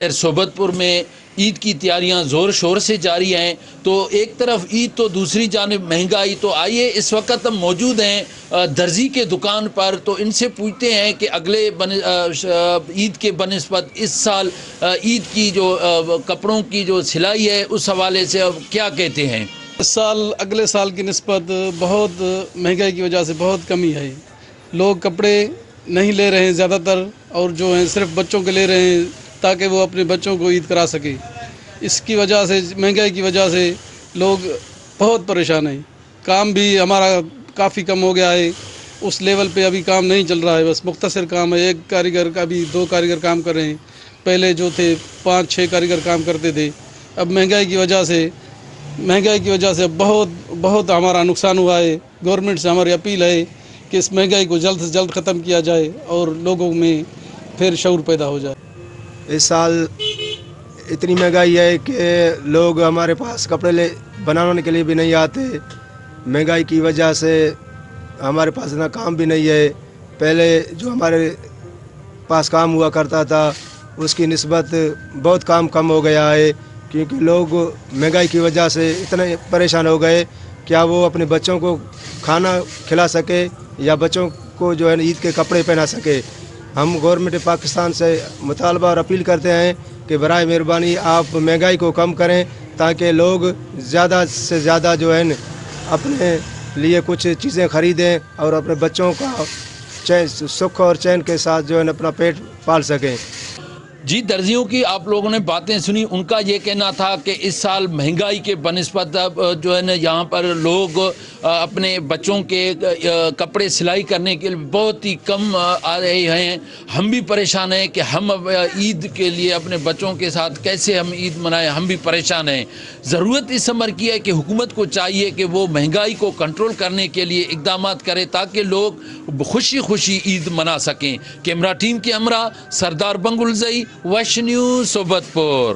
صوبت پور میں عید کی تیاریاں زور شور سے جاری ہیں، تو ایک طرف عید تو دوسری جانب مہنگائی۔ تو آئیے اس وقت ہم موجود ہیں درزی کے دکان پر، تو ان سے پوچھتے ہیں کہ اگلے عید کے بنسبت اس سال عید کی جو کپڑوں کی جو سلائی ہے اس حوالے سے اب کیا کہتے ہیں۔ اس سال اگلے سال کی نسبت بہت مہنگائی کی وجہ سے بہت کمی ہے۔ لوگ کپڑے نہیں لے رہے ہیں زیادہ تر، اور جو ہیں صرف بچوں کے لے رہے ہیں تاکہ وہ اپنے بچوں کو عید کرا سکیں۔ اس کی وجہ سے، مہنگائی کی وجہ سے لوگ بہت پریشان ہیں۔ کام بھی ہمارا کافی کم ہو گیا ہے، اس لیول پہ ابھی کام نہیں چل رہا ہے، بس مختصر کام ہے۔ ایک کاریگر کا بھی 2 کاریگر کام کر رہے ہیں، پہلے جو تھے 5-6 کاریگر کام کرتے تھے۔ اب مہنگائی کی وجہ سے بہت ہمارا نقصان ہوا ہے۔ گورنمنٹ سے ہماری اپیل ہے کہ اس مہنگائی کو جلد سے جلد ختم کیا جائے اور لوگوں میں پھر شعور پیدا ہو جائے۔ اس سال اتنی مہنگائی ہے کہ لوگ ہمارے پاس کپڑے بنانے کے لیے بھی نہیں آتے۔ مہنگائی کی وجہ سے ہمارے پاس اتنا کام بھی نہیں ہے۔ پہلے جو ہمارے پاس کام ہوا کرتا تھا اس کی نسبت بہت کم ہو گیا ہے، کیونکہ لوگ مہنگائی کی وجہ سے اتنے پریشان ہو گئے کیا وہ اپنے بچوں کو کھانا کھلا سکے یا بچوں کو جو ہے عید کے کپڑے پہنا سکے۔ ہم گورنمنٹ پاکستان سے مطالبہ اور اپیل کرتے ہیں کہ برائے مہربانی آپ مہنگائی کو کم کریں تاکہ لوگ زیادہ سے زیادہ جو ہے اپنے لیے کچھ چیزیں خریدیں اور اپنے بچوں کا سکھ اور چین کے ساتھ جو ہے اپنا پیٹ پال سکیں۔ جی، درزیوں کی آپ لوگوں نے باتیں سنی، ان کا یہ کہنا تھا کہ اس سال مہنگائی کے بنسبت جو ہے نا یہاں پر لوگ اپنے بچوں کے کپڑے سلائی کرنے کے لیے بہت ہی کم آ رہے ہیں۔ ہم بھی پریشان ہیں کہ ہم عید کے لیے اپنے بچوں کے ساتھ کیسے ہم عید منائیں، ہم بھی پریشان ہیں۔ ضرورت اس امر کی ہے کہ حکومت کو چاہیے کہ وہ مہنگائی کو کنٹرول کرنے کے لیے اقدامات کرے تاکہ لوگ خوشی خوشی عید منا سکیں۔ کیمرہ ٹیم کے ہمراہ سردار بنگلزئی، ویش نیوز، صوبت پور۔